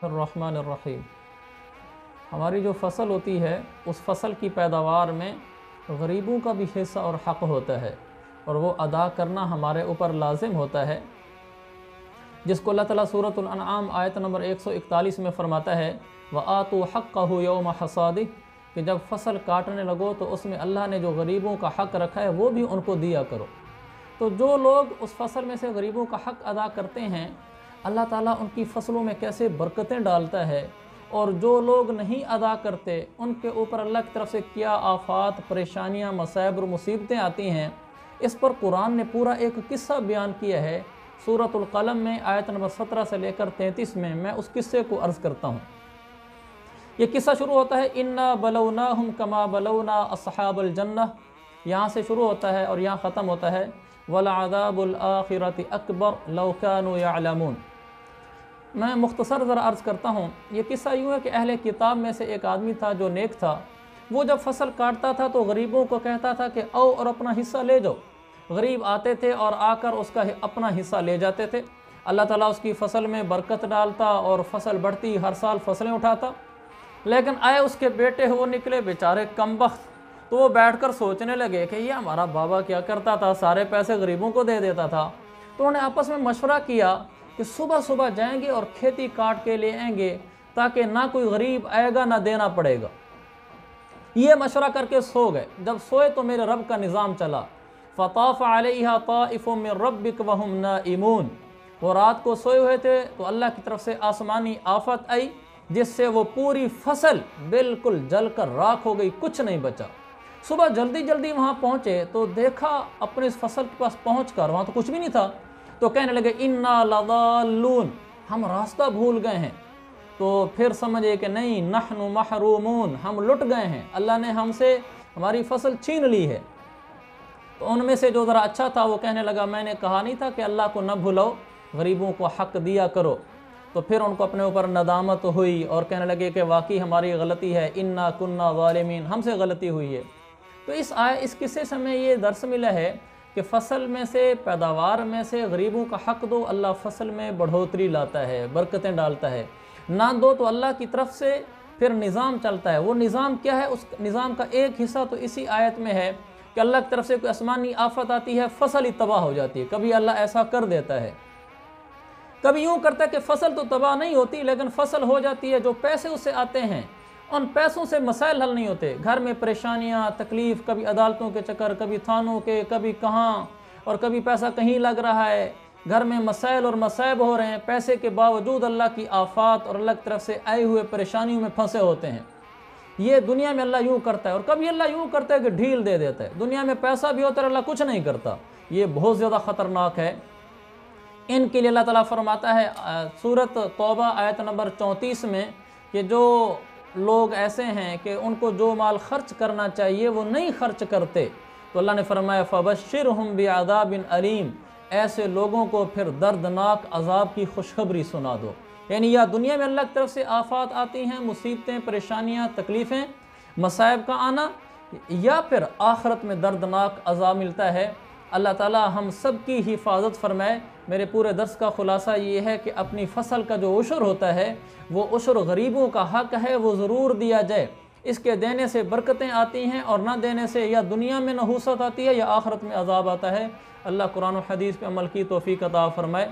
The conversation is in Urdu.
الرحمن الرحیم۔ ہماری جو فصل ہوتی ہے اس فصل کی پیداوار میں غریبوں کا بھی حصہ اور حق ہوتا ہے، اور وہ ادا کرنا ہمارے اوپر لازم ہوتا ہے، جس کو اللہ تعالیٰ سورۃ الانعام آیت نمبر 141 میں فرماتا ہے وَآتُوا حَقَّهُ يَوْمَ حَصَادِهِ، کہ جب فصل کاٹنے لگو تو اس میں اللہ نے جو غریبوں کا حق رکھا ہے وہ بھی ان کو دیا کرو۔ تو جو لوگ اس فصل میں سے غریبوں کا حق ادا کرتے ہیں، اللہ تعالیٰ ان کی فصلوں میں کیسے برکتیں ڈالتا ہے، اور جو لوگ نہیں ادا کرتے ان کے اوپر اللہ کی طرف سے کیا آفات، پریشانیاں، مصائب اور مصیبتیں آتی ہیں۔ اس پر قرآن نے پورا ایک قصہ بیان کیا ہے سورۃ القلم میں آیت نمبر 17 سے لے کر 33 میں اس قصے کو عرض کرتا ہوں۔ یہ قصہ شروع ہوتا ہے اِنَّا بَلَوْنَاهُمْ كَمَا بَلَوْنَا أَصْحَابَ الْجَنَّةِ، یہاں سے شروع ہوتا ہے اور یہاں ختم ہوتا ہے وَلَعَذَابُ الْآخِرَةِ أَكْبَرُ لَوْ كَانُوا يَعْلَمُونَ۔ میں مختصر ذرا عرض کرتا ہوں۔ یہ قصہ یوں ہے کہ اہل کتاب میں سے ایک آدمی تھا جو نیک تھا، وہ جب فصل کاٹتا تھا تو غریبوں کو کہتا تھا کہ آؤ اور اپنا حصہ لے جاؤ۔ غریب آتے تھے اور آ کر اس کا اپنا حصہ لے جاتے تھے۔ اللہ تعالیٰ اس کی فصل میں برکت ڈالتا اور فصل بڑھتی، ہر سال فصلیں اٹھاتا۔ لیکن آئے اس کے بیٹے وہ نکلے بیچارے کمبخت، تو وہ بیٹھ کر سوچنے لگے کہ یہ ہمارا بابا کیا کرتا تھا، سارے پیسے غریبوں کو دے دیتا تھا۔ تو انہوں نے آپس میں مشورہ کیا کہ صبح صبح جائیں گے اور کھیتی کاٹ کے لے آئیں گے تاکہ نہ کوئی غریب آئے گا نہ دینا پڑے گا۔ یہ مشورہ کر کے سو گئے۔ جب سوئے تو میرے رب کا نظام چلا فطاف علیہا طائف من ربک وہم نائمون۔ وہ رات کو سوئے ہوئے تھے تو اللہ کی طرف سے آسمانی آفت آئی جس سے وہ پوری فصل بالکل جل کر راکھ ہو گئی، کچھ نہیں بچا۔ صبح جلدی جلدی وہاں پہنچے تو دیکھا اپنے اس فصل کے پاس پہنچ کر وہاں تو کچھ بھی نہیں تھا، تو کہنے لگے انا لضالون، ہم راستہ بھول گئے ہیں۔ تو پھر سمجھے کہ نہیں، نحن محرومون، ہم لٹ گئے ہیں، اللہ نے ہم سے ہماری فصل چھین لی ہے۔ تو ان میں سے جو ذرا اچھا تھا وہ کہنے لگا میں نے کہا نہیں تھا کہ اللہ کو نہ بھلاؤ، غریبوں کو حق دیا کرو۔ تو پھر ان کو اپنے اوپر ندامت ہوئی اور کہنے لگے کہ واقعی ہماری غلطی ہے، انا کننا ظالمین، ہم سے غلطی ہوئی ہے۔ تو اس قصے سے ہمیں یہ درس ملا ہے کہ فصل میں سے، پیداوار میں سے غریبوں کا حق دو، اللہ فصل میں بڑھوتری لاتا ہے، برکتیں ڈالتا ہے۔ نہ دو تو اللہ کی طرف سے پھر نظام چلتا ہے۔ وہ نظام کیا ہے؟ اس نظام کا ایک حصہ تو اسی آیت میں ہے کہ اللہ کی طرف سے کوئی آسمانی آفت آتی ہے، فصل ہی تباہ ہو جاتی ہے۔ کبھی اللہ ایسا کر دیتا ہے، کبھی یوں کرتا ہے کہ فصل تو تباہ نہیں ہوتی لیکن فصل ہو جاتی ہے، جو پیسے اس سے آتے ہیں ان پیسوں سے مسائل حل نہیں ہوتے، گھر میں پریشانیاں، تکلیف، کبھی عدالتوں کے چکر، کبھی تھانوں کے، کبھی کہاں، اور کبھی پیسہ کہیں لگ رہا ہے، گھر میں مسائل اور مصائب ہو رہے ہیں، پیسے کے باوجود اللہ کی آفات اور اللہ کی طرف سے آئے ہوئے پریشانیوں میں پھنسے ہوتے ہیں۔ یہ دنیا میں اللہ یوں کرتا ہے، اور کبھی اللہ یوں کرتا ہے کہ ڈھیل دے دیتا ہے، دنیا میں پیسہ بھی ہوتا ہے اللہ کچھ نہیں کرتا۔ یہ بہت زیادہ خطرناک ہے۔ ان کے لیے اللہ تعالیٰ فرماتا ہے سورۃ توبہ آیت نمبر 34 میں کہ جو لوگ ایسے ہیں کہ ان کو جو مال خرچ کرنا چاہیے وہ نہیں خرچ کرتے، تو اللہ نے فرمایا فَبَشِّرْهُمْ بِعَذَابٍ أَلِيمٍ، ایسے لوگوں کو پھر دردناک عذاب کی خوشخبری سنا دو۔ یعنی یا دنیا میں اللہ کی طرف سے آفات آتی ہیں، مصیبتیں، پریشانیاں، تکلیفیں، مصائب کا آنا، یا پھر آخرت میں دردناک عذاب ملتا ہے۔ اللہ تعالیٰ ہم سب کی حفاظت فرمائے۔ میرے پورے درس کا خلاصہ یہ ہے کہ اپنی فصل کا جو عشر ہوتا ہے وہ عشر غریبوں کا حق ہے، وہ ضرور دیا جائے۔ اس کے دینے سے برکتیں آتی ہیں اور نہ دینے سے یا دنیا میں نحوست آتی ہے یا آخرت میں عذاب آتا ہے۔ اللہ قرآن و حدیث پہ عمل کی توفیق عطا فرمائے۔